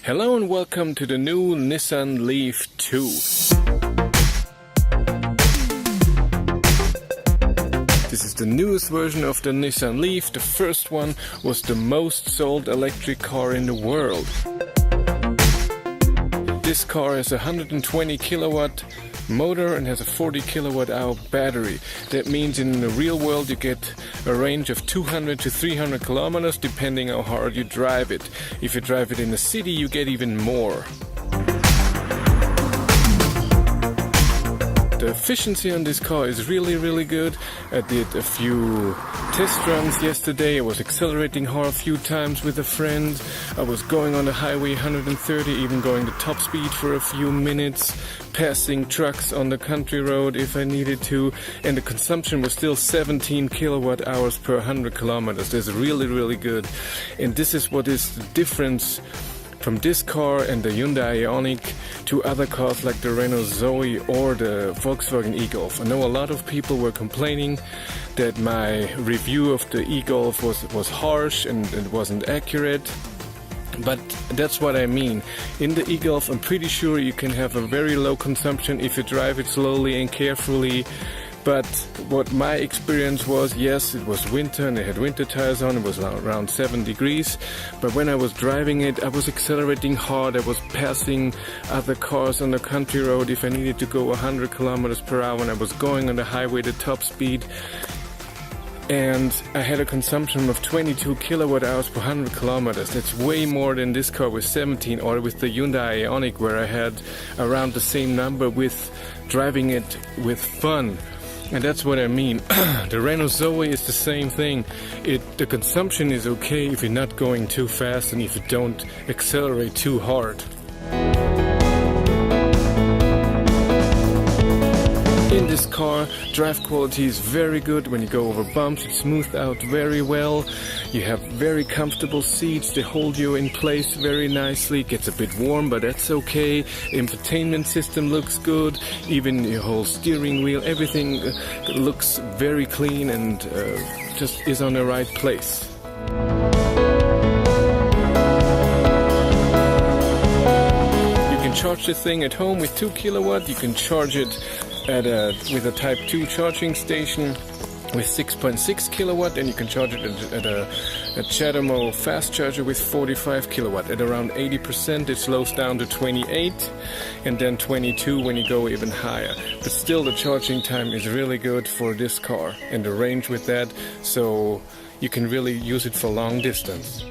Hello and welcome to the new Nissan Leaf 2. This is the newest version of the Nissan Leaf. The first one was the most sold electric car in the world. This car has a 120 kilowatt motor and has a 40 kilowatt hour battery. That means in the real world you get a range of 200 to 300 kilometers depending how hard you drive it. If you drive it in the city you get even more. The efficiency on this car is really good. I did a few test runs yesterday. I was accelerating hard a few times with a friend. I was going on the highway 130, even going the top speed for a few minutes, passing trucks on the country road if I needed to, and the consumption was still 17 kilowatt hours per 100 kilometers. That's really good. And this is what is the difference from this car and the Hyundai Ioniq to other cars like the Renault Zoe or the Volkswagen e-Golf. I know a lot of people were complaining that my review of the e-Golf was harsh and it wasn't accurate. But that's what I mean. In the e-Golf I'm pretty sure you can have a very low consumption if you drive it slowly and carefully. But what my experience was, yes, it was winter and I had winter tires on, it was around 7 degrees. But when I was driving it, I was accelerating hard, I was passing other cars on the country road if I needed to go 100 kilometers per hour, and I was going on the highway the top speed. And I had a consumption of 22 kilowatt hours per 100 kilometers. That's way more than this car with 17 or with the Hyundai Ioniq, where I had around the same number with driving it with fun. And that's what I mean. The Renault Zoe is the same thing. The consumption is okay if you're not going too fast and if you don't accelerate too hard. In this car, drive quality is very good. When you go over bumps, it's smoothed out very well. You have very comfortable seats. They hold you in place very nicely. It gets a bit warm, but that's okay. Infotainment system looks good. Even your whole steering wheel, everything looks very clean and just is on the right place. You can charge the thing at home with 2 kilowatt. You can charge it with a Type 2 charging station with 6.6 kilowatt, and you can charge it at a Chatamo fast charger with 45 kilowatt. At around 80% it slows down to 28 and then 22 when you go even higher. But still the charging time is really good for this car and the range with that, so you can really use it for long distance.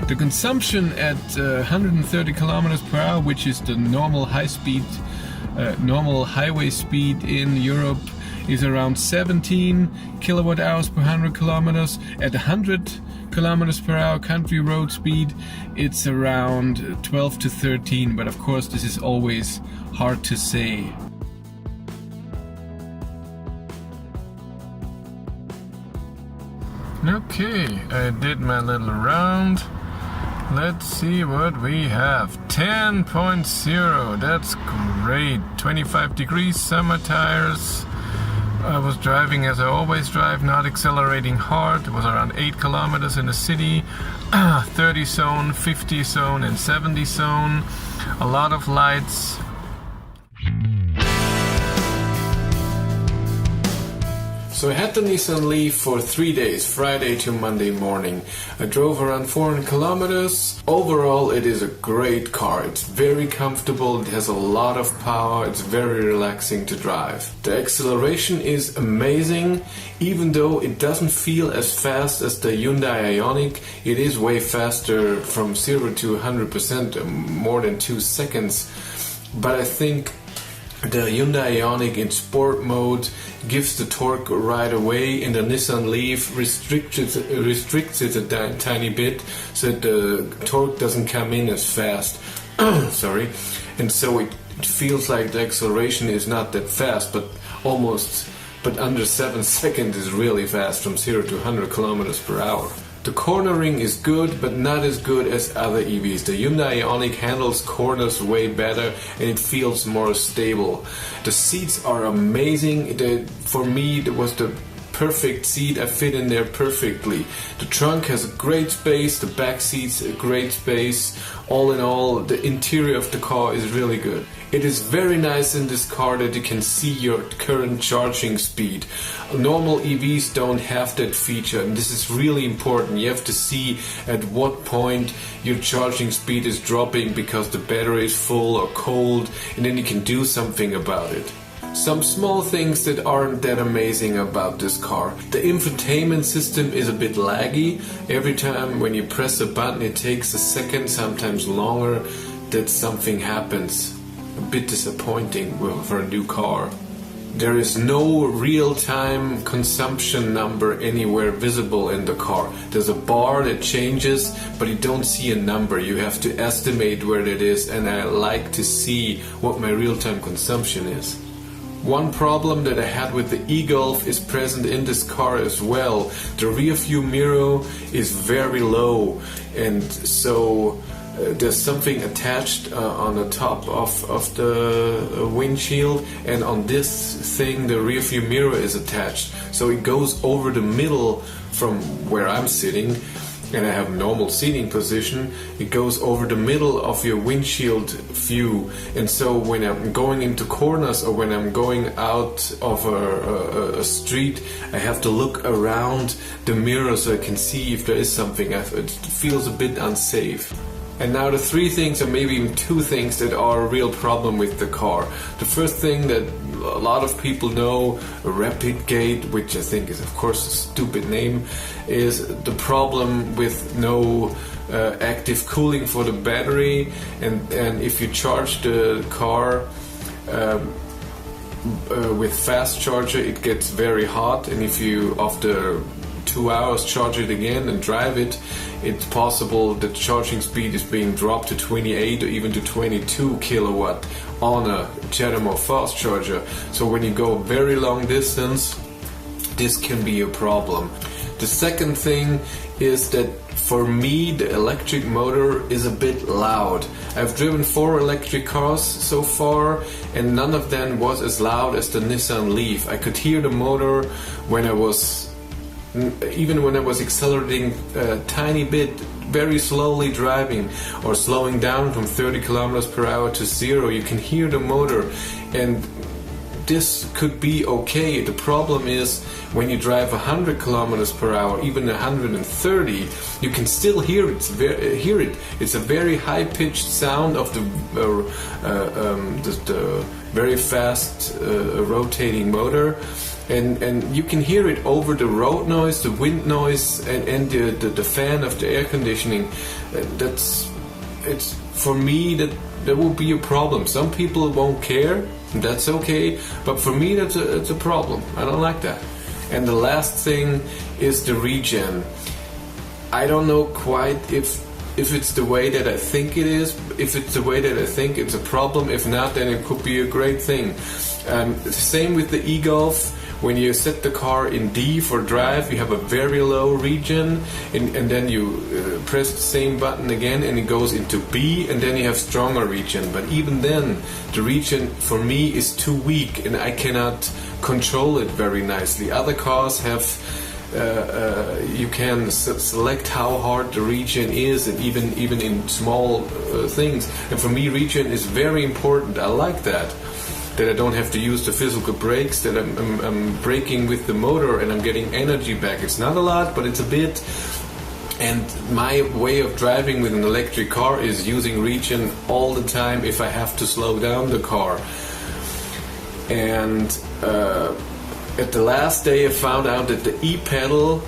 The consumption at 130 kilometers per hour, which is the normal normal highway speed in Europe, is around 17 kilowatt hours per 100 kilometers. At 100 kilometers per hour country road speed, it's around 12 to 13, but of course this is always hard to say. Okay, I did my little round. Let's see what we have. 10.0, that's great. 25 degrees, summer tires. I was driving as I always drive, not accelerating hard. It was around 8 kilometers in the city. 30 zone, 50 zone and 70 zone. A lot of lights. So I had the Nissan Leaf for 3 days, Friday to Monday morning. I drove around 400 kilometers. Overall, it is a great car. It's very comfortable, it has a lot of power, it's very relaxing to drive. The acceleration is amazing, even though it doesn't feel as fast as the Hyundai Ioniq. It is way faster from 0 to 100%, more than 2 seconds. But I think the Hyundai Ioniq in sport mode gives the torque right away, and the Nissan Leaf restricts it a tiny bit so that the torque doesn't come in as fast. Sorry. And so it feels like the acceleration is not that fast, but under 7 seconds is really fast from 0 to 100 kilometers per hour. The cornering is good, but not as good as other EVs. The Hyundai Ioniq handles corners way better and it feels more stable. The seats are amazing. For me, it was the perfect seat. I fit in there perfectly. The trunk has a great space, the back seats a great space. All in all, the interior of the car is really good. It is very nice in this car that you can see your current charging speed. Normal EVs don't have that feature, and this is really important. You have to see at what point your charging speed is dropping because the battery is full or cold, and then you can do something about it. Some small things that aren't that amazing about this car. The infotainment system is a bit laggy. Every time when you press a button it takes a second, sometimes longer, that something happens. A bit disappointing for a new car. There is no real-time consumption number anywhere visible in the car. There's a bar that changes, but you don't see a number. You have to estimate where it is, and I like to see what my real-time consumption is. One problem that I had with the e-Golf is present in this car as well. The rear view mirror is very low, and so there's something attached on the top of the windshield, and on this thing the rear view mirror is attached. So it goes over the middle from where I'm sitting, and I have normal seating position. It goes over the middle of your windshield view, and so when I'm going into corners or when I'm going out of a street, I have to look around the mirror so I can see if there is something. It feels a bit unsafe. And now the 3 things, or maybe even 2 things, that are a real problem with the car. The first thing that a lot of people know, Rapid Gate, which I think is of course a stupid name, is the problem with no active cooling for the battery, and if you charge the car with fast charger it gets very hot, and if you after 2 hours charge it again and drive it, it's possible that charging speed is being dropped to 28 or even to 22 kilowatt on a CHAdeMO fast charger. So when you go very long distance, this can be a problem. The second thing is that for me the electric motor is a bit loud. I've driven 4 electric cars so far, and none of them was as loud as the Nissan Leaf. I could hear the motor when I was accelerating a tiny bit, very slowly driving or slowing down from 30 kilometers per hour to 0, you can hear the motor, and this could be okay. The problem is when you drive 100 kilometers per hour, even 130, you can still hear it. It's a very high-pitched sound of the very fast rotating motor. And you can hear it over the road noise, the wind noise, and the fan of the air conditioning. It's for me that will be a problem. Some people won't care, and that's okay. But for me, it's a problem. I don't like that. And the last thing is the regen. I don't know quite if it's the way that I think it is. If it's the way that I think, it's a problem. If not, then it could be a great thing. Same with the e-Golf. When you set the car in D for drive, you have a very low regen, and then you press the same button again and it goes into B, and then you have stronger regen. But even then, the regen for me is too weak and I cannot control it very nicely. Other cars have you can select how hard the regen is, and even in small things. And for me, regen is very important. I like that. that I don't have to use the physical brakes, that I'm braking with the motor and I'm getting energy back. It's not a lot, but it's a bit. And my way of driving with an electric car is using regen all the time if I have to slow down the car. And at the last day I found out that the e-pedal,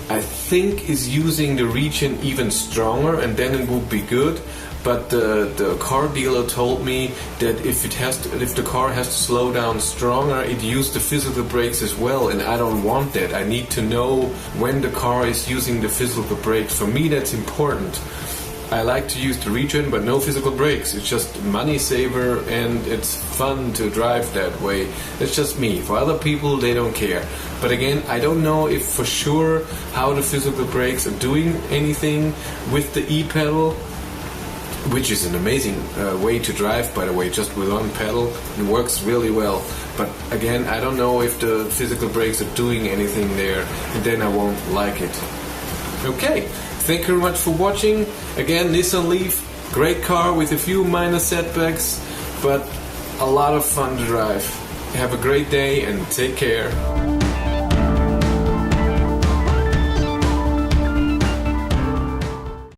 I think, is using the regen even stronger, and then it would be good. But the car dealer told me that if the car has to slow down stronger, it used the physical brakes as well, and I don't want that. I need to know when the car is using the physical brakes. For me, that's important. I like to use the regen, but no physical brakes. It's just money saver, and it's fun to drive that way. That's just me. For other people, they don't care. But again, I don't know if for sure how the physical brakes are doing anything with the e-pedal, which is an amazing way to drive, by the way, just with one pedal. It works really well. But again, I don't know if the physical brakes are doing anything there, and then I won't like it. Okay, thank you very much for watching. Again, Nissan Leaf, great car with a few minor setbacks, but a lot of fun to drive. Have a great day and take care.